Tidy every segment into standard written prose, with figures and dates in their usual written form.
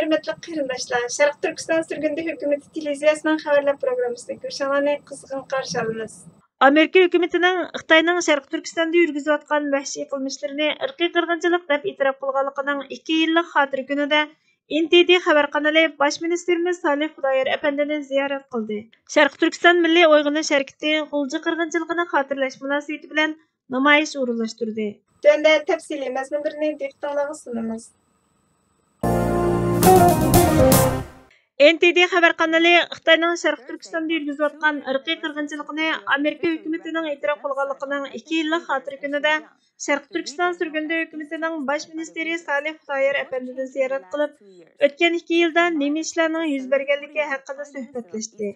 Hörmetli qarindoshlar, Sharq Turkiston sürgündü hökuməti televiziyasının xəbərlər proqramısını görüşənləri qızğın qarşı alırız. Amerika hökumətinin Xitayning Sharq Turkistonda yürgüzüyotgan vəhşi qılmışlarını irqiy qırğınçılıq deb e'tirof qilganligining 2 yillik xotira kunida NTD xabar kanali Baş ministerimiz Salih Xudoyor Efendini ziyorat qildi. Sharq Turkiston Milliy Uyg'unish harakati G'ulji qirg'inchiligini xotirlash munosabati bilan namoyish o'rinlashtirdi. Tunda tafsiliy mazmunlarini diqqatingizga sunamiz. NTD xabar kanali Xitoyning Sharq Turkistonda yurgizayotgan irqiy qirg'inchilikni Amerika hukumatining e'tirof qilganligining 2 yillik xotira kunida Sharq Turkiston surgundi hukumatining bosh ministri Salih Xudoyor Efendini ziyorat qilib, o'tgan 2 yilda nima ishlarning yuz berganligi haqida suhbatlashdi.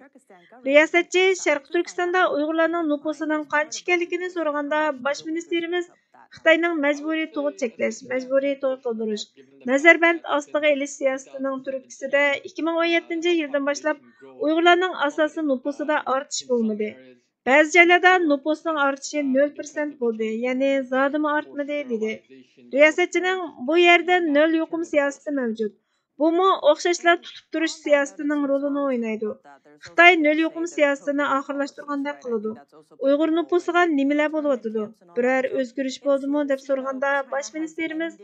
Riyosatchi Sharq Turkistonda Uyg'urlarning nufusining qancha ekanligini so'raganda bosh ministerimiz Xitoyning majburiy tug'ut cheklash, majburiy to'y qildirish, nazarband ostiga ilish siyosatining turtkisida 2017-yildan boshlab Uyg'urlarning asosiy nufusida ortish bo'lmadi. Ba'zi joylarda nufusning ortishi 0% bo'ldi, ya'ni zodimi ortmadi dedi. Riyosatchining bu yerda 0 yuqum siyosati mavjud. Bumu o'xshashlar tutib turish siyosatining rolini o'ynaydi. Xitoy 0 yuqum siyosatini oxirlashtirgandek qiladi. Uyg'ur nufusiga nimalar bo'lyotidi? Biror o'zgarish bo'ldimi deb so'raganda bosh ministerimiz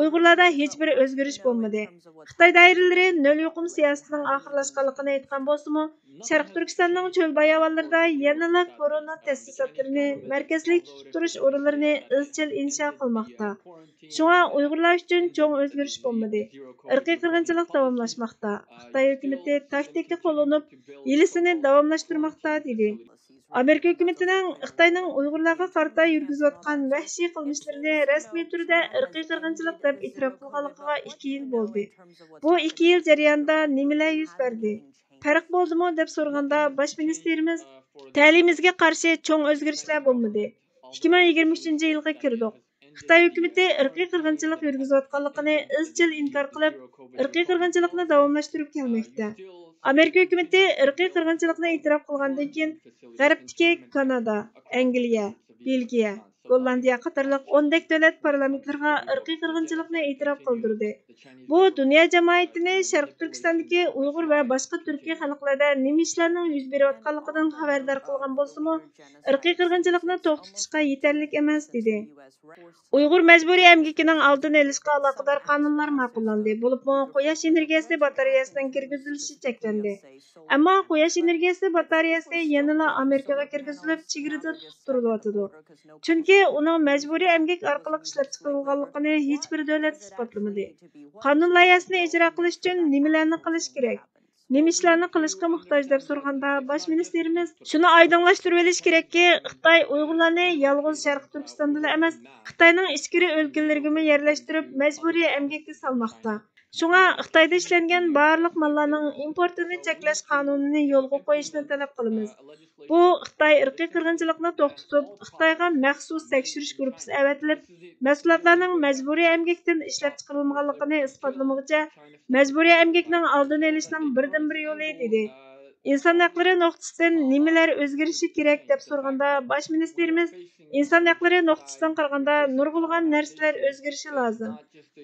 Uyg'urlarda hech bir o'zgarish bo'lmadi. Xitoy doiralari 0 yuqum siyosatining oxirlashganligini aytgan bo'lsa-mu, Sharq Turkistonning cho'l bayovonlarida yanada korona tashkilotlarini markazli tutib turish o'rinlarini izchil insho qilmoqda. Shunga Uyg'urlar uchun cho'ng o'zgarish bo'lmadi. Irqiy qirg'inchilik davomlashmoqda. Xitoy hukumati taktika qo'llanib, yilisini davomlashtirmoqda dedi. Amerika hukumatining Xitoyning Uyg'urlarga qarata yurgizayotgan vahshiy qilmishlarini rasmiy turda irqiy qirg'inchilik deb e'tirof qilganligiga 2 yil bo'ldi. Bu 2 yil jarayonida nimalar yuz berdi? Farq bo'ldimi deb so'raganda bosh ministerimiz ta'limimizga qarshi cho'ng o'zgarishlar bo'lmadi. 2023-yilga kirdik. Xitoy hukumati irqiy qirg'inchilik yurgizayotganligini izchil inkor qilib, irqiy qirg'inchilikni davomlashtirib kelmoqda. Amerika hukumati irqiy qirg'inchilikni e'tirof qilgandan keyin G'arbdagi Kanada, Angliya, Belgiya, Gollandiya qatorliq 10 dak davlat parlamentlarga irqiy qirg'inchilikni e'tirof qildirdi. Bu dunyo jamoatini Sharq Turkistondagi Uyg'ur va boshqa turkiy xalqlarda nima ishlarning yuz berayotganligidan xabardor qilgan bo'lsa-mu, irqiy qirg'inchilikni to'xtatishga yetarli emas dedi. Uyg'ur majburiy emgakining oldini olishga aloqador qonunlar ma'qullandi. Bo'lib-mu quyosh energiyasi batareyasining kirgizilishi cheklandi. Ammo quyosh energiyasi batareyasi yana Amerikaga kirgizilib, chegarada tutib turilyotidi. Chunki uning majburiy emgak orqali ishlab chiqarilganligini hech bir davlat isbotlamadi. Qonun loyihasini ijro qilish uchun nimalarni qilish kerak? Nima ishlarni qilishga muhtoj deb so'raganda bosh ministerimiz shuni oydinlashtirib olish kerakki, Xitoy Uyg'urlarni yolg'iz Sharq Turkistonda emas, Xitoyning ichkari o'lkalarga yerlashtirib majburiy emgakka salmoqda. Shunga Xitoyda ishlangan barliq mallarning importini cheklash qonunini yo'lga qo'yishni talab qilamiz. Bu Xitoy irqiy qirg'inchilikni to'xtatib, Xitoyga maxsus tekshirish guruhi avatilib, mahsulotlarning majburiy emgakdan ishlab chiqarilmaganligini isbotlamaguncha majburiy emgakning oldini olishning birdan-bir yo'li dedi. İnsan haqlari nuqtasidan nimalar o'zgarishi kerak deb so'raganda bosh ministerimiz inson haqlari nuqtasidan qaraganda nurg'ulg'an narsalar o'zgarishi lozim.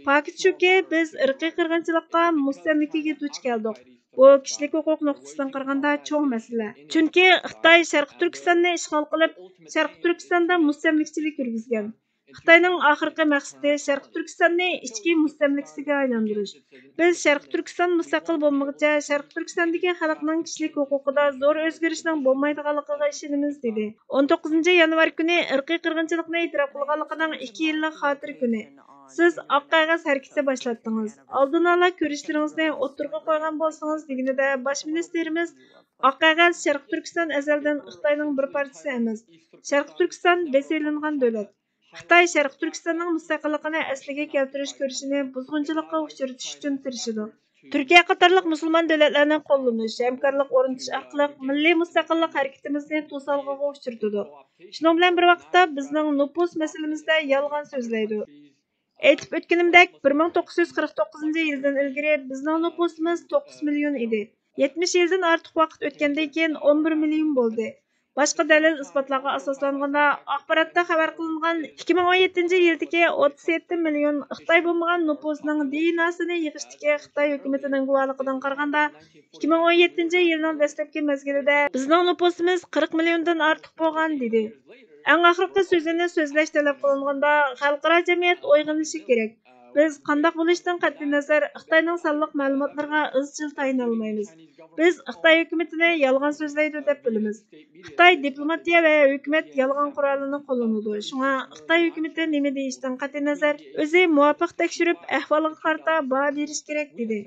Fakat shuki biz irqiy qirg'inchilikqa mustamlikaga duch keldik. Bu kishilik huquq nuqtasidan qaraganda cho'ng masala. Chunki Xitoy Sharq Turkistonni ishg'ol qilib, Sharq Turkistonda mustamlikachilik yurgizgan. Xitoyning oxirgi maqsadi Sharq Turkistonni ichki mustamlikasiga aylantirish. Biz Sharq Turkiston mustaqil bo'lmaguncha Sharq Turkistondagi xalqning kishilik huquqida zo'r o'zgarishning bo'lmaydiganligiga ishonamiz dedi. 19-yanvar kuni irqiy qirg'inchilikni e'tirof qilganligining 2 yillik xotira kuni. Siz oq qog'oz harakati boshlatdingiz. Oldin ola ko'rishlaringizni o'ttirga qo'ygan bo'lsangiz deganida bosh ministerimiz oq qog'oz Sharq Turkiston azaldan Xitoyning bir parchasi emas. Sharq Turkiston besilingan davlat. Xitoy Sharq Turkistonning mustaqilligini asliga keltirish ko'rishini buzg'unchilikqa uchratish uchun tirishadi. Turkiya qatorliq musulmon davlatlarning qo'llanish, hamkorlik o'rnatish orqali milliy mustaqillik harakatimizni to'solg'iga uchirtadi. Shuning bilan bir vaqtda bizning nupus masalamizda yolg'on so'zlaydi. Aytib o'tganimdek 1949-yildan ilgari bizning nupusimiz 9 million edi. 70 yildan ortiq vaqt o'tgandan keyin 11 million bo'ldi. Başqa dəlil isbatlarga asoslanganda axbaratda xabar qilingan 2017-yildagi 37 million Xitoy bo'lmagan nüfusining DNAsini yig'ishdagi Xitoy hukumatining guvohligidan qaraganda 2017-yilning dastlabki mezgilida bizning nüfusimiz 40 milliondan ortiq bo'lgan dedi. Eng oxirgi so'zini so'zlash talab qilinganda xalqaro jamiyat uyg'onishi kerak. Biz qandaq bo'lishdan qat'iy nazar Xitoyning sonliq ma'lumotlarga izchil tayina olmaymiz. Biz Xitoy hukumatini yolg'on so'zlaydi deb bilamiz. Xitoy diplomatiya va hukumat yolg'on qurolini qo'llanadi. Shunga Xitoy hukumati nima deyishdan qat'iy nazar o'zi muvofiq tekshirib ahvolga qarata baho berish kerak dedi.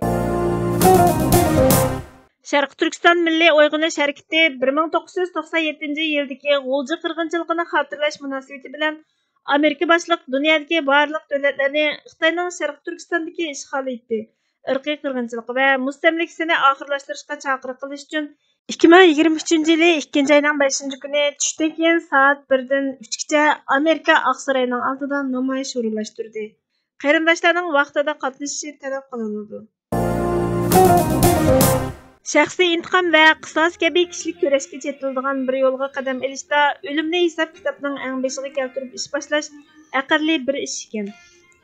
Sharq Turkiston Milliy Uyg'onish harakati 1997-yildagi G'ulji qirg'inchiligini xotirlash munosabati bilan Amerika boshliq dunyodagi barliq davlatlarni Xitoyning Sharq Turkistondagi ishg'oli etdi, irqiy qirg'inchilik va mustamlikasini oxirlashtirishga chaqiriq qilish uchun 2023-yili 2-oyning 5-kuni tushdan keyin soat 1dan 3gacha Amerika Oqsaroyning oldida namoyish o'rinlashtirdi. Qarindoshlarning vaqtida qatnashishi talab qilinadi. Shaxsiy intiqom va qisos kabi kishilik kurashga chetiladigan bir yo'lga qadam ilishda o'limni hisob kitobning eng beshiga keltirib ish boshlash aqlli bir ish ekan.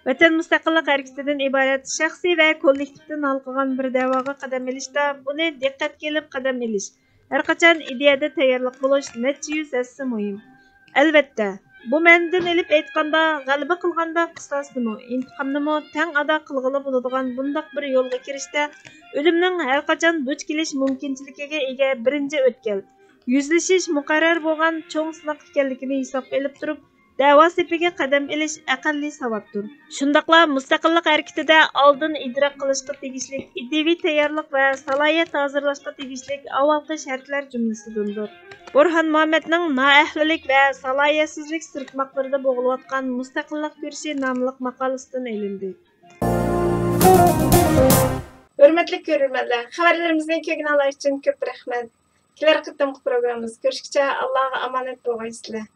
Vatan mustaqillik harakatidan iborat shaxsiy va kollektivdan halqagan bir da'voga qadam ilishda buni diqqatga olib qadam ilish har qachon ideyada tayyorlik bo'lish necha yuz hassa muhim. Albatta, bu ma'nodan olib aytganda g'alaba qilganda qisosnimi, intiqomnimi tang ado qilg'ili bo'ladigan bundoq bir yo'lga kirishda o'limning har qachon duch kelish mumkinchiligiga ega birinchi o'tkal. Yuzlashish muqarrar bo'lgan cho'ng sinoq ekanligini hisobga olib turib, da'vo sepiga qadam ilish aqalli savobdir. Shundaqla mustaqillik harakatida oldin idrok qilishga tegishli ideviy tayyorlik va salohiyat hozirlashga tegishli avvalgi shartlar jumlasidandir. Burhan Muhammadning noahlilik va salohiyatsizlik sirtmoqlarida bo'g'ilayotgan mustaqillik kurashi nomli maqolasidan ilindi. Hürmetli görürmenler, xabarlarımızdan kögün Allah için köp rahmet. Kelar qitimqi programmamiz ko'rishguncha Allohga omonat bo'lgaysizlar.